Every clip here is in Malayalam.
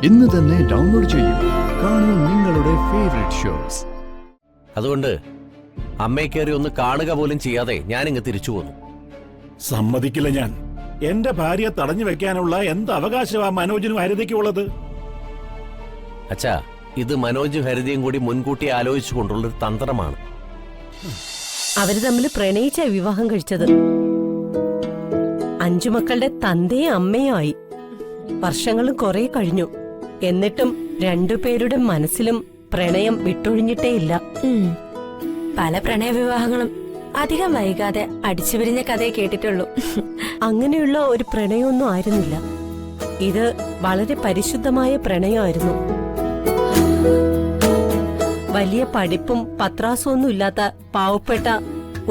ഇന്ന് തന്നെ ഡൗൺലോഡ് ചെയ്യൂ. കാണൂ നിങ്ങളുടെ ഫേവറേറ്റ് ഷോസ്. അതുകൊണ്ട് അമ്മയെ കയറി ഒന്ന് കാണുക പോലും ചെയ്യാതെ ഞാനിങ്ങ് തിരിച്ചു പോന്നു. സമ്മതിക്കില്ല ഞാൻ. എന്റെ ഭാര്യയെ തടഞ്ഞു വെക്കാനുള്ള എന്ത് അവകാശമാ മനോജിനും ഹരിതയ്ക്കും ഉള്ളത്? അച്ഛാ, ഇത് മനോജും ഹരിതയും കൂടി മുൻകൂട്ടി ആലോചിച്ചുകൊണ്ടുള്ളൊരു തന്ത്രമാണ്. അവര് തമ്മിൽ പ്രണയിച്ച വിവാഹം കഴിച്ചത്. 5 മക്കളുടെ തന്തയും അമ്മയും ആയി. വർഷങ്ങളും കുറെ കഴിഞ്ഞു. എന്നിട്ടും രണ്ടുപേരുടെ മനസ്സിലും പ്രണയം വിട്ടൊഴിഞ്ഞിട്ടേയില്ല. പല പ്രണയ വിവാഹങ്ങളും അധികം വൈകാതെ അടിച്ചുപിരിഞ്ഞ കഥയെ കേട്ടിട്ടുള്ളൂ. അങ്ങനെയുള്ള ഒരു പ്രണയമൊന്നും ആയിരുന്നില്ല. ഇത് വളരെ പരിശുദ്ധമായ പ്രണയമായിരുന്നു. വലിയ പഠിപ്പും പത്രാസൊന്നും ഇല്ലാത്ത പാവപ്പെട്ട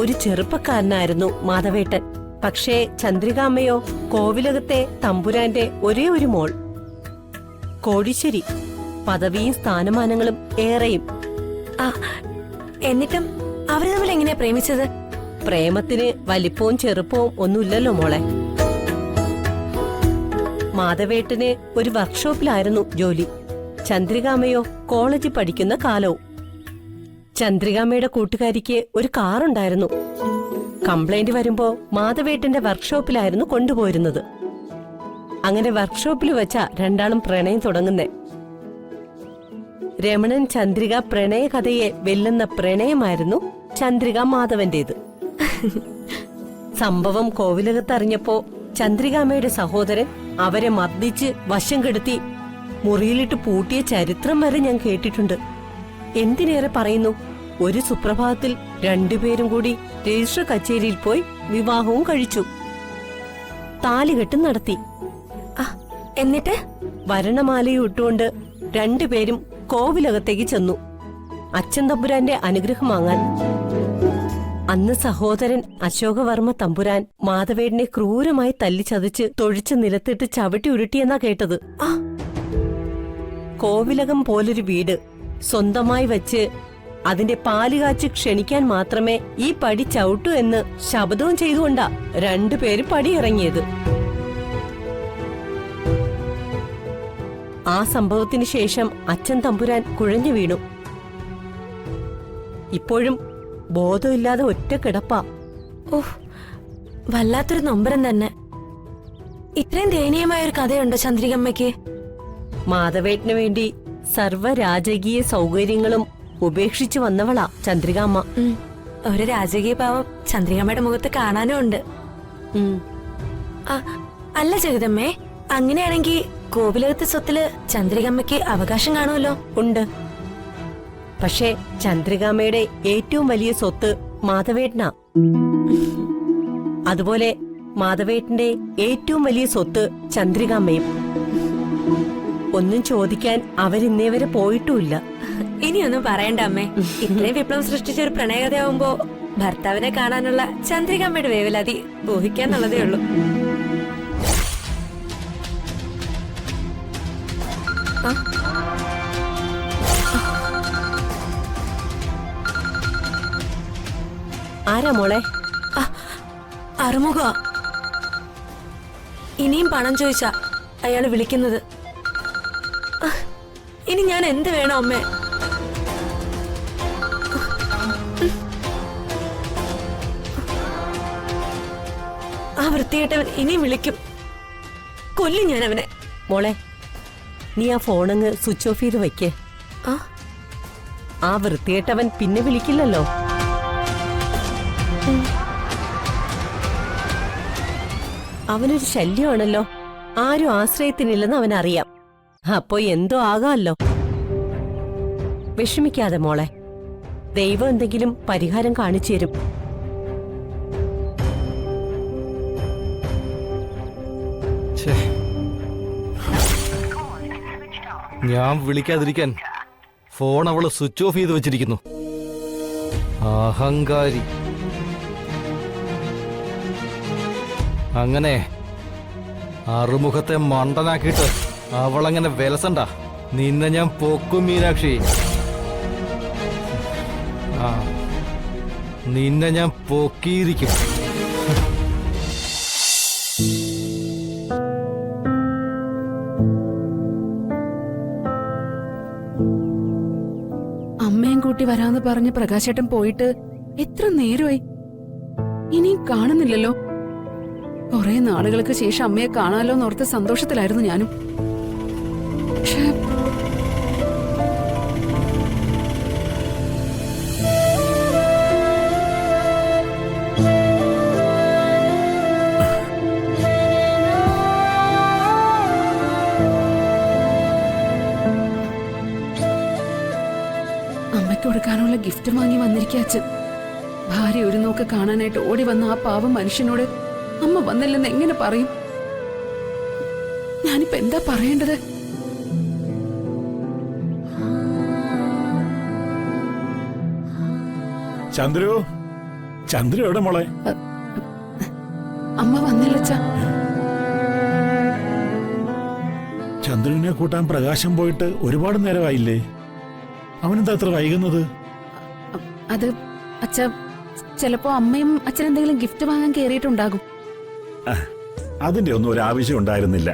ഒരു ചെറുപ്പക്കാരനായിരുന്നു മാധവേട്ടൻ. പക്ഷേ ചന്ദ്രികാമ്മയോ കോവിലകത്തെ തമ്പുരാന്റെ ഒരേ ഒരു മോൾ. കോടീശ്വരി, പദവിയും സ്ഥാനമാനങ്ങളും ഏറെയും. എന്നിട്ടും അവര് തമ്മിൽ എങ്ങനെയാ പ്രേമിച്ചത്? പ്രേമത്തിന് വലിപ്പവും ചെറുപ്പവും ഒന്നുമില്ലല്ലോ മോളെ. മാധവേട്ടന് ഒരു വർക്ക്ഷോപ്പിലായിരുന്നു ജോലി. ചന്ദ്രികാമ്മയോ കോളേജിൽ പഠിക്കുന്ന കാലവും. ചന്ദ്രികാമ്മയുടെ കൂട്ടുകാരിക്ക് ഒരു കാറുണ്ടായിരുന്നു. കംപ്ലൈന്റ് വരുമ്പോ മാധവേട്ടന്റെ വർക്ക്ഷോപ്പിലായിരുന്നു കൊണ്ടുപോയിരുന്നത്. അങ്ങനെ വർക്ക്ഷോപ്പിൽ വെച്ച രണ്ടാളും പ്രണയം തുടങ്ങുന്നേ. രമണൻ ചന്ദ്രിക പ്രണയ കഥയെ വെല്ലുന്ന പ്രണയമായിരുന്നു ചന്ദ്രിക മാധവന്റേത്. സംഭവം കോവിലകത്തറിഞ്ഞപ്പോ ചന്ദ്രികാമ്മയുടെ സഹോദരൻ അവരെ മർദ്ദിച്ച് വശം കെടുത്തി മുറിയിലിട്ട് പൂട്ടിയ ചരിത്രം വരെ ഞാൻ കേട്ടിട്ടുണ്ട്. എന്തിനേറെ പറയുന്നു, ഒരു സുപ്രഭാതത്തിൽ രണ്ടുപേരും കൂടി രജിസ്റ്റർ കച്ചേരിയിൽ പോയി വിവാഹവും കഴിച്ചു. താലികെട്ടും നടത്തി. എന്നിട്ട് വരണമാലയും ഇട്ടുകൊണ്ട് രണ്ടുപേരും കോവിലകത്തേക്ക് ചെന്നു അച്ഛൻ തമ്പുരാന്റെ അനുഗ്രഹം വാങ്ങാൻ. അന്ന് സഹോദരൻ അശോകവർമ്മ തമ്പുരാൻ മാധവേടിനെ ക്രൂരമായി തല്ലിച്ചതച്ച് തൊഴിച്ച് നിലത്തിട്ട് ചവിട്ടി ഉരുട്ടിയെന്നാ കേട്ടത്. കോവിലകം പോലൊരു വീട് സ്വന്തമായി വച്ച് അതിന്റെ പാലുകാച്ച് ക്ഷണിക്കാൻ മാത്രമേ ഈ പടി ചവിട്ടൂ എന്ന് ശപഥവും ചെയ്തുകൊണ്ടാ രണ്ടുപേരും പടിയിറങ്ങിയത്. ആ സംഭവത്തിന് ശേഷം അച്ഛൻ തമ്പുരാൻ കുഴഞ്ഞു വീണു. ഇപ്പോഴും ബോധമില്ലാതെ ഒറ്റ കിടപ്പാ. ഓഹ്, വല്ലാത്തൊരു നൊമ്പരം തന്നെ. ഇത്രയും ദയനീയമായ ഒരു കഥയുണ്ടോ ചന്ദ്രികമ്മയ്ക്ക്? മാധവേട്ടന് വേണ്ടി സർവ്വ രാജകീയ സൗകര്യങ്ങളും ഉപേക്ഷിച്ചു വന്നവളാ ചന്ദ്രികാമ്മ. ഒരു രാജകീയ ഭാവം ചന്ദ്രികമ്മയുടെ മുഖത്ത് കാണാനും ഉണ്ട്. അല്ല ജഗദമ്മേ, അങ്ങനെയാണെങ്കിൽ കോവിലകത്തെ സ്വത്തില് ചന്ദ്രികമ്മയ്ക്ക് അവകാശം കാണുമല്ലോ? ഉണ്ട്. പക്ഷേ ചന്ദ്രികാമ്മയുടെ ഏറ്റവും വലിയ സ്വത്ത് മാധവേട്ടനാ. അതുപോലെ മാധവേട്ടന്റെ ഏറ്റവും വലിയ സ്വത്ത് ചന്ദ്രികാമ്മയും. ഒന്നും ചോദിക്കാൻ അവരിന്നേ വരെ പോയിട്ടുമില്ല. ഇനിയൊന്നും പറയണ്ട അമ്മേ. ഇത്രയും വിപ്ലവം സൃഷ്ടിച്ച ഒരു പ്രണയകഥയാവുമ്പോ ഭർത്താവിനെ കാണാനുള്ള ചന്ദ്രികമ്മയുടെ വേവലാതി ഊഹിക്കാന്നുള്ളതേ ഉള്ളൂ. ആരാ മോളെ? അറുമുഖ. ഇനിയും പണം ചോദിച്ചാ അയാള് വിളിക്കുന്നത്. ഇനി ഞാൻ എന്ത് വേണം അമ്മേ? ആ വൃത്തികെട്ടവൻ ഇനിയും വിളിക്കും. കൊല്ലും ഞാൻ അവനെ. മോളെ, നീ ആ ഫോണങ്ങ് സ്വിച്ച് ഓഫ് ചെയ്ത് വയ്ക്കേ. ആ വൃത്തികെട്ടവൻ പിന്നെ വിളിക്കില്ലല്ലോ. അവനൊരു ശല്യമാണല്ലോ. ആരും ആശ്രയത്തിനില്ലെന്ന് അവനറിയാം. അപ്പോ എന്തോ ആകാമല്ലോ. വിഷമിക്കാതെ മോളെ, ദൈവം എന്തെങ്കിലും പരിഹാരം കാണിച്ചു തരും. ഞാൻ വിളിക്കാതിരിക്കാൻ ഫോൺ അവള് സ്വിച്ച് ഓഫ് ചെയ്ത് വെച്ചിരിക്കുന്നു. അഹങ്കാരി. അങ്ങനെ അറുമുഖത്തെ മണ്ടനാക്കിയിട്ട് അവളങ്ങനെ വിലസണ്ട. നിന്നെ ഞാൻ പൊക്കും മീനാക്ഷി. നിന്നെ ഞാൻ പൊക്കിയിരിക്കും. അമ്മയും കൂട്ടി വരാന്ന് പറഞ്ഞ് പ്രകാശേട്ടൻ പോയിട്ട് എത്ര നേരമായി, ഇനിയും കാണുന്നില്ലല്ലോ. കുറെ നാളുകൾക്ക് ശേഷം അമ്മയെ കാണാലോ എന്നോർത്ത് സന്തോഷത്തിലായിരുന്നു ഞാനും. പക്ഷേ അമ്മയ്ക്ക് കൊടുക്കാനുള്ള ഗിഫ്റ്റ് വാങ്ങി വന്നിരിക്കുക അച്ഛൻ. ഭാര്യ ഒരു നോക്ക് കാണാനായിട്ട് ഓടി വന്ന ആ പാവം മനുഷ്യനോട് അമ്മ വന്നില്ലെന്ന് എങ്ങനെ പറയും? ഞാനിപ്പോ എന്താ പറയേണ്ടത്? ചന്ദ്രു, ചന്ദ്രു എവിടെ മോളെ? അമ്മ വന്നില്ല അച്ഛാ. ചന്ദ്രുവിനെ കൂട്ടാൻ പ്രകാശം പോയിട്ട് ഒരുപാട് നേരമായില്ലേ? അവനെന്താ അത്ര വൈകുന്നത്? അത് അച്ഛ, ചിലപ്പോ അമ്മയും അച്ഛനെന്തെങ്കിലും ഗിഫ്റ്റ് വാങ്ങാൻ കേറിയിട്ടുണ്ടാകും. അതിന്റെ ഒന്നും ഒരു ആവശ്യം ഉണ്ടായിരുന്നില്ല.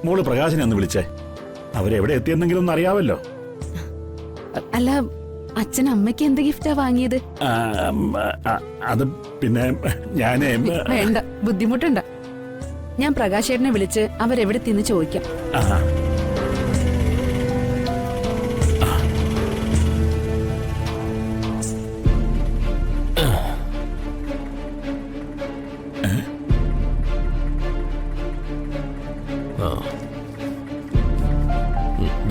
മോള് പ്രകാശനെ ഒന്ന് വിളിച്ചേ, അവരെവിടെ എത്തിയെന്നെങ്കിലും ഒന്ന് അറിയാവല്ലോ. അല്ല, അച്ഛൻ അമ്മയ്ക്ക് എന്ത് ഗിഫ്റ്റാ വാങ്ങിയത്? അത് പിന്നെ ഞാനേ വേണ്ട, ബുദ്ധിമുട്ടണ്ട. ഞാൻ പ്രകാശേട്ടനെ വിളിച്ച് അവരെവിടെ തിന്ന് ചോദിക്കാം.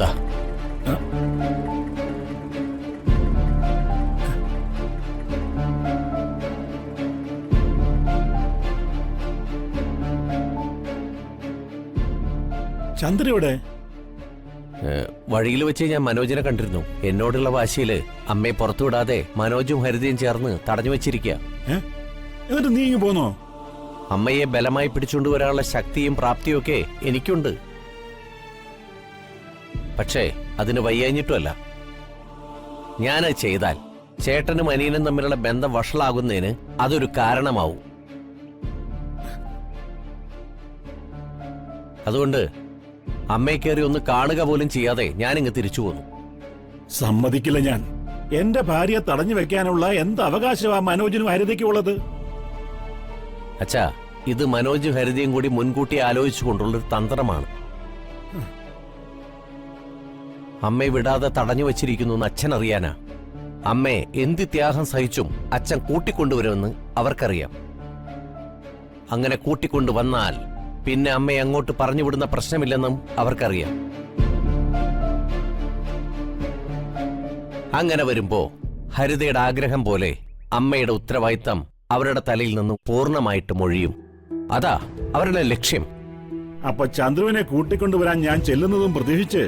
ദാ. ചന്ദ്ര എവിടെ? വഴിയിൽ വെച്ച് ഞാൻ മനോജിനെ കണ്ടിരുന്നു. എന്നോടുള്ള വാശിയില് അമ്മയെ പുറത്തു വിടാതെ മനോജും ഹരിതയും ചേർന്ന് തടഞ്ഞു വെച്ചിരിക്കുക. എന്നിട്ട് നീ ഇങ്ങ് പോന്നോ? അമ്മയെ ബലമായി പിടിച്ചുകൊണ്ടുവരാനുള്ള ശക്തിയും പ്രാപ്തിയും ഒക്കെ എനിക്കുണ്ട്. പക്ഷേ അതിന് വയ്യാഞ്ഞിട്ടുമല്ല. ഞാനത് ചെയ്താൽ ചേട്ടനും അനിയനും തമ്മിലുള്ള ബന്ധം വഷളാകുന്നതിന് അതൊരു കാരണമാവും. അതുകൊണ്ട് അമ്മയെ കയറി ഒന്ന് കാണുക പോലും ചെയ്യാതെ ഞാനിങ്ങ് തിരിച്ചു പോന്നു. സമ്മതിക്കില്ല ഞാൻ. എന്റെ ഭാര്യയെ തടഞ്ഞു വെക്കാനുള്ള എന്ത് അവകാശമാ മനോജിനും ഹരിതയ്ക്കും ഉള്ളത്? അച്ഛാ, ഇത് മനോജും ഹരിതയും കൂടി മുൻകൂട്ടി ആലോചിച്ചുകൊണ്ടുള്ളൊരു തന്ത്രമാണ്. അമ്മയെ വിടാതെ തടഞ്ഞു വച്ചിരിക്കുന്നു എന്ന് അച്ഛൻ അറിയാനാ. അമ്മയെ എന്ത് ത്യാഗം സഹിച്ചും അച്ഛൻ കൂട്ടിക്കൊണ്ടുവരുമെന്ന് അവർക്കറിയാം. അങ്ങനെ കൂട്ടിക്കൊണ്ടുവന്നാൽ പിന്നെ അമ്മയെ അങ്ങോട്ട് പറഞ്ഞുവിടുന്ന പ്രശ്നമില്ലെന്നും അവർക്കറിയാം. അങ്ങനെ വരുമ്പോ ഹരിതയുടെ ആഗ്രഹം പോലെ അമ്മയുടെ ഉത്തരവാദിത്തം അവരുടെ തലയിൽ നിന്നും പൂർണ്ണമായിട്ട് മൊഴിയും. അതാ അവരുടെ ലക്ഷ്യം. അപ്പൊ ചന്ദ്രുവിനെ കൂട്ടിക്കൊണ്ടുവരാൻ ഞാൻ ചെല്ലുന്നതും പ്രതീക്ഷിച്ച്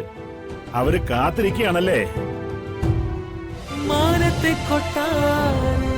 അവര് കാത്തിരിക്കുകയാണല്ലേ? മാനത്തെ കൊട്ടാരം